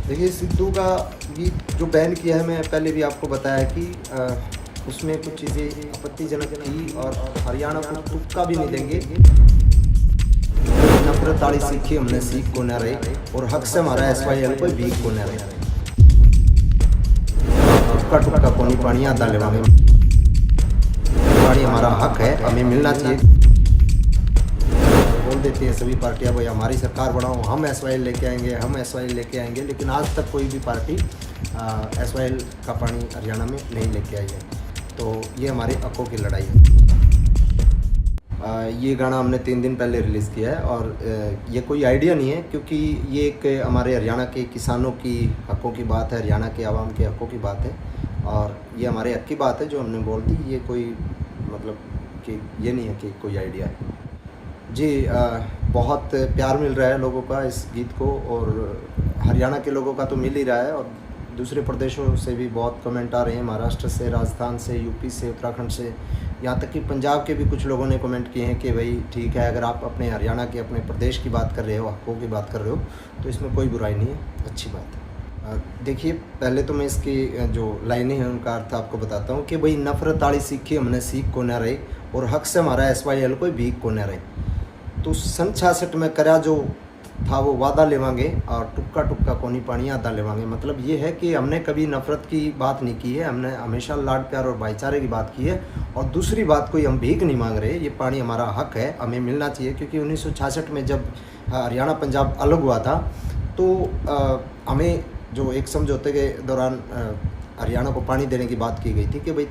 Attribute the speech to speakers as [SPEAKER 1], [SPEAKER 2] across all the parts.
[SPEAKER 1] देखिए, सिद्धू का गीत जो बैन किया है, मैं पहले भी आपको बताया कि उसमें कुछ चीज़ें आपत्तिजनक थी और हरियाणा को तुक्का भी नहीं देंगे। नफरत आड़ी सीखी हमने सीख को न रहे और हक से हमारा SYL कोई भीख को न रहे। टुक्का टुक्का कोनी पानी आधा लेवांगे। पानी हमारा हक है, हमें मिलना चाहिए। बोल देती है सभी पार्टियां भाई हमारी सरकार बनाओ, हम SYL लेके आएंगे, हम SYL लेके आएंगे, लेकिन आज तक कोई भी पार्टी SYL का पानी हरियाणा में नहीं लेके आई है। तो ये हमारे हकों की लड़ाई है। ये गाना हमने 3 दिन पहले रिलीज़ किया है और ये कोई आइडिया नहीं है, क्योंकि ये एक हमारे हरियाणा के किसानों की हकों की बात है, हरियाणा के आवाम के हकों की बात है और ये हमारे हक की बात है जो हमने बोल दी। ये कोई मतलब कि ये नहीं है कि कोई आइडिया है। जी, बहुत प्यार मिल रहा है लोगों का इस गीत को और हरियाणा के लोगों का तो मिल ही रहा है और दूसरे प्रदेशों से भी बहुत कमेंट आ रहे हैं, महाराष्ट्र से, राजस्थान से, यूपी से, उत्तराखंड से, यहाँ तक कि पंजाब के भी कुछ लोगों ने कमेंट किए हैं कि भाई ठीक है, अगर आप अपने हरियाणा के, अपने प्रदेश की बात कर रहे हो, हकों की बात कर रहे हो, तो इसमें कोई बुराई नहीं है, अच्छी बात है। देखिए, पहले तो मैं इसकी जो लाइनें हैं उनका अर्थ आपको बताता हूँ कि भाई नफरत आड़ी सीखी हमने सीख को न रहे और हक से हमारा SYL कोई भीख को न रहे। तो सन 66 में करा जो था वो वादा लेवांगे और टुक्का टुक्का कोनी पानी आधा लेवांगे। मतलब ये है कि हमने कभी नफ़रत की बात नहीं की है, हमने हमेशा लाड प्यार और भाईचारे की बात की है। और दूसरी बात, कोई हम भीख नहीं मांग रहे, ये पानी हमारा हक है, हमें मिलना चाहिए। क्योंकि 1966 में जब हरियाणा पंजाब अलग हुआ था तो हमें जो एक समझौते के दौरान हरियाणा को पानी देने की बात की गई थी कि भाई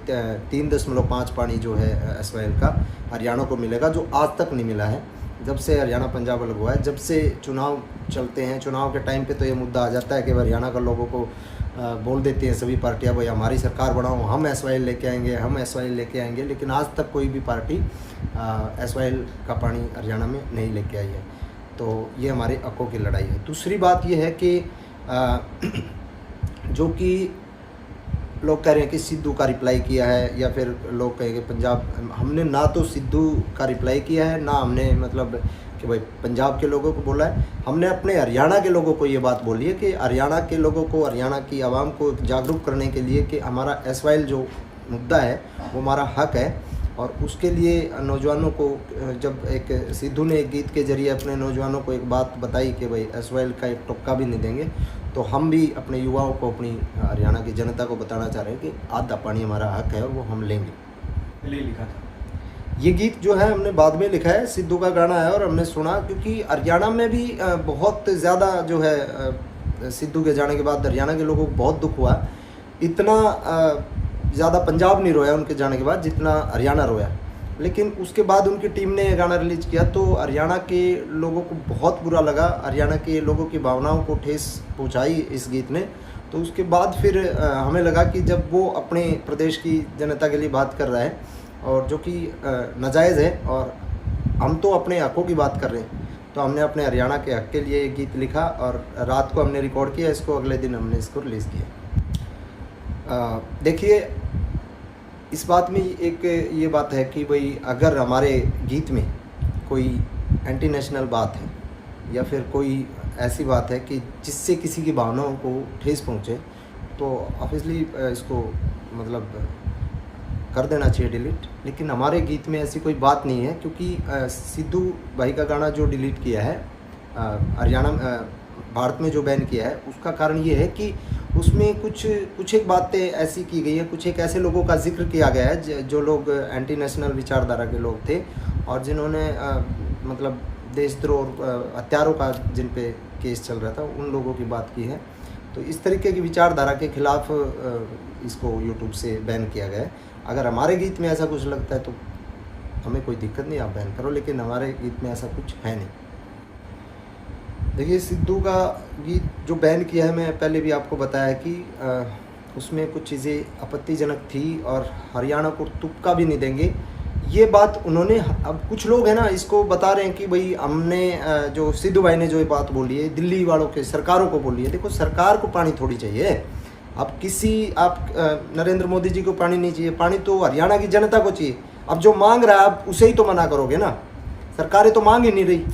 [SPEAKER 1] 3.5 पानी जो है SYL का हरियाणा को मिलेगा, जो आज तक नहीं मिला है। जब से हरियाणा पंजाब अलग हुआ है, जब से चुनाव चलते हैं, चुनाव के टाइम पे तो ये मुद्दा आ जाता है कि हरियाणा का लोगों को बोल देती हैं सभी पार्टियां भाई हमारी सरकार बनाओ, हम SYL लेके आएंगे, हम SYL लेके आएंगे, लेकिन आज तक कोई भी पार्टी SYL का पानी हरियाणा में नहीं लेके आई है। तो ये हमारे हकों की लड़ाई है। दूसरी बात ये है कि जो कि लोग कह रहे हैं कि सिद्धू का रिप्लाई किया है, या फिर लोग कहेंगे पंजाब, हमने ना तो सिद्धू का रिप्लाई किया है, ना हमने मतलब कि भाई पंजाब के लोगों को बोला है। हमने अपने हरियाणा के लोगों को ये बात बोली है कि हरियाणा के लोगों को, हरियाणा की आवाम को जागरूक करने के लिए कि हमारा SYL जो मुद्दा है वो हमारा हक है। और उसके लिए नौजवानों को, जब एक सिद्धू ने एक गीत के ज़रिए अपने नौजवानों को एक बात बताई कि भाई SYL का एक टुक्का भी नहीं देंगे, तो हम भी अपने युवाओं को, अपनी हरियाणा की जनता को बताना चाह रहे हैं कि आधा पानी हमारा हक है और वो हम लेंगे।
[SPEAKER 2] पहले ही लिखा था
[SPEAKER 1] ये गीत जो है हमने बाद में लिखा है, सिद्धू का गाना है और हमने सुना, क्योंकि हरियाणा में भी बहुत ज़्यादा जो है सिद्धू के जाने के बाद हरियाणा के लोगों को बहुत दुख हुआ। इतना ज़्यादा पंजाब नहीं रोया उनके जाने के बाद जितना हरियाणा रोया। लेकिन उसके बाद उनकी टीम ने ये गाना रिलीज़ किया तो हरियाणा के लोगों को बहुत बुरा लगा, हरियाणा के लोगों की भावनाओं को ठेस पहुंचाई इस गीत ने। तो उसके बाद फिर हमें लगा कि जब वो अपने प्रदेश की जनता के लिए बात कर रहा है और जो कि नाजायज़ है और हम तो अपने हकों की बात कर रहे हैं, तो हमने अपने हरियाणा के हक के लिए ये गीत लिखा और रात को हमने रिकॉर्ड किया इसको, अगले दिन हमने इसको रिलीज़ किया। देखिए, इस बात में एक ये बात है कि भाई अगर हमारे गीत में कोई एंटी नेशनल बात है या फिर कोई ऐसी बात है कि जिससे किसी की भावनाओं को ठेस पहुंचे, तो ऑब्वियसली इसको मतलब कर देना चाहिए डिलीट। लेकिन हमारे गीत में ऐसी कोई बात नहीं है, क्योंकि सिद्धू भाई का गाना जो डिलीट किया है हरियाणा भारत में जो बैन किया है, उसका कारण ये है कि उसमें कुछ एक बातें ऐसी की गई है, कुछ एक ऐसे लोगों का जिक्र किया गया है जो लोग एंटी नेशनल विचारधारा के लोग थे और जिन्होंने मतलब देशद्रोह और हत्यारों का जिन पे केस चल रहा था, उन लोगों की बात की है। तो इस तरीके की विचारधारा के खिलाफ इसको यूट्यूब से बैन किया गया है। अगर हमारे गीत में ऐसा कुछ लगता है तो हमें कोई दिक्कत नहीं, आप बैन करो, लेकिन हमारे गीत में ऐसा कुछ है नहीं। देखिए, सिद्धू का गीत जो बैन किया है, मैं पहले भी आपको बताया कि उसमें कुछ चीज़ें आपत्तिजनक थी और हरियाणा को तुक्का भी नहीं देंगे। ये बात उन्होंने, अब कुछ लोग हैं ना इसको बता रहे हैं कि भाई हमने जो सिद्धू भाई ने जो ये बात बोली है दिल्ली वालों के सरकारों को बोली है। देखो, सरकार को पानी थोड़ी चाहिए, आप नरेंद्र मोदी जी को पानी नहीं चाहिए, पानी तो हरियाणा की जनता को चाहिए। अब जो मांग रहा है आप उसे ही तो मना करोगे ना, सरकारें तो मांग ही नहीं रही,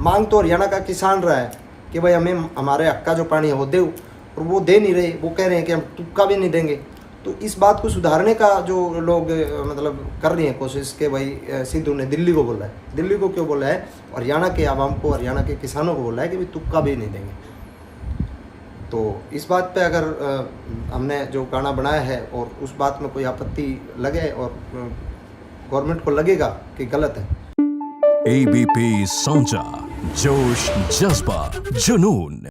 [SPEAKER 1] मांग तो हरियाणा का किसान रहा है कि भाई हमें हमारे हक का जो पानी है वो दो। और वो दे नहीं रहे, वो कह रहे हैं कि हम तुक्का भी नहीं देंगे। तो इस बात को सुधारने का जो लोग मतलब कर रही हैं कोशिश कि भाई सिद्धू ने दिल्ली को बोला है, दिल्ली को क्यों बोला है, हरियाणा के आवाम को, हरियाणा के किसानों को बोला है कि भाई तुक्का भी नहीं देंगे। तो इस बात पे अगर हमने जो गाना बनाया है और उस बात में कोई आपत्ति लगे और गवर्नमेंट को लगेगा कि गलत है,
[SPEAKER 3] ABP Sonja, जोश, जज्बा, जुनून।